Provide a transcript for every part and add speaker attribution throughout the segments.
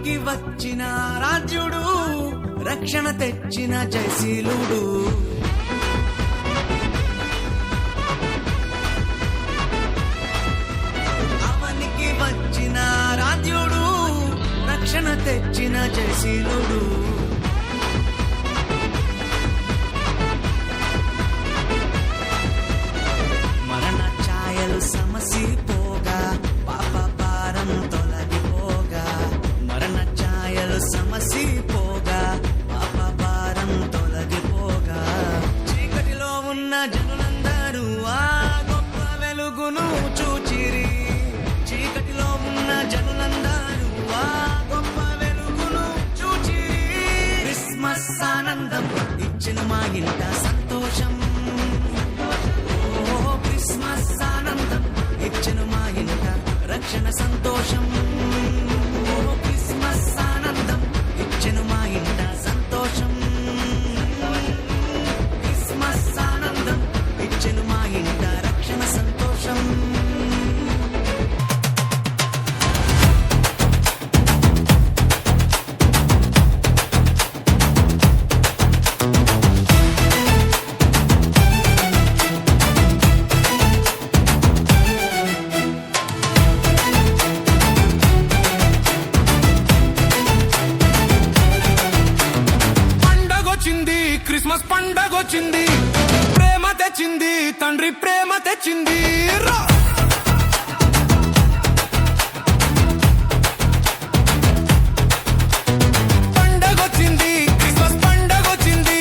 Speaker 1: అవనికి వచ్చిన రాజ్యుడు రక్షణ తెచ్చిన జయశీలుడు. అవనికి వచ్చిన రాజ్యుడు రక్షణ తెచ్చిన జయశీలుడు. మరణ ఛాయలు సమసిపోగా పాప భారం తొలగిపోగా, మరణ ఛాయలు సమసిపోగా పాప భారం తొలగిపోగా, చీకటిలో ఉన్న జనులందరూ ఆ గొప్ప వెలుగును చూచిరి. చీకటిలో ఉన్న జనులందరూ ఆ గొప్ప వెలుగును చూచిరి. క్రిస్మస్ ఆనందం ఇచ్చిన మా ఇంట సంతోషం. క్రిస్మస్ ఆనందం ఇచ్చిన మా ఇంట రక్షణ సంతోషం. క్రిస్మస్ ఆనందం ఇచ్చిన మా ఇంట సంతోషం. క్రిస్మస్ ఆనందం ఇచ్చిన మా ఇంట రక్షణ సంతోషం.
Speaker 2: క్రిస్మస్ పండగొచ్చింది, ప్రేమ తెచ్చింది, తండ్రి ప్రేమ తెచ్చింది. పండగొచ్చింది, క్రిస్మస్ పండగొచ్చింది,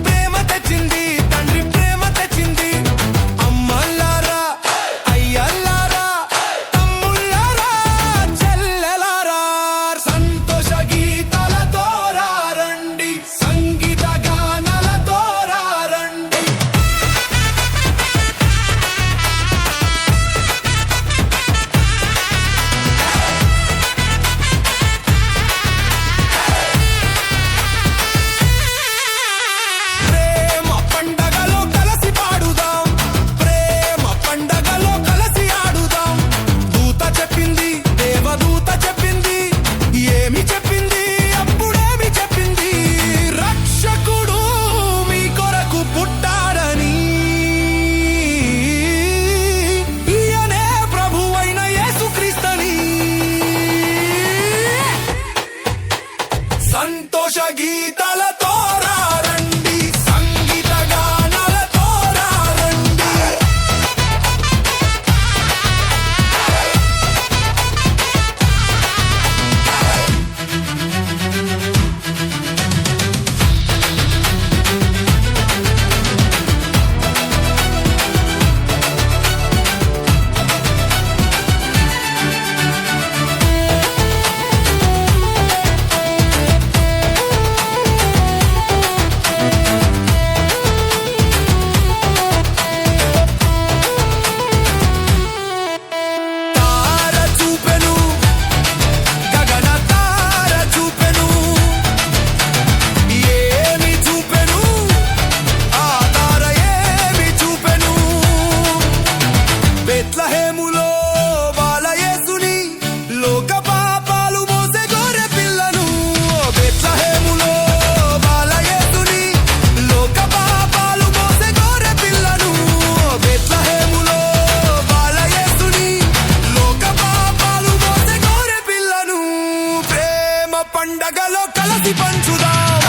Speaker 2: ప్రేమ తెచ్చింది, తండ్రి ప్రేమ తెచ్చింది. అమ్మలారా, అయ్యలారా, తమ్ముళ్ళారా, చెల్లెలారా, సంతోష గీతాలతో రండి, సంగీత సంతోష గీతాలతో రండి, సంగీత గానాలతో రండి. బెత్లెహేములో బాలయేసుని, లోక పాపాలు మోసే గొర్రె పిల్లను. బెత్లెహేములో బాలయేసుని, లోక పాపాలు మోసే గొర్రె పిల్లను. బెత్లెహేములో బాలయేసుని, లోక పాపాలు మోసే గొర్రె పిల్లను. ప్రేమ పండగలో కలసి పంచుదాం.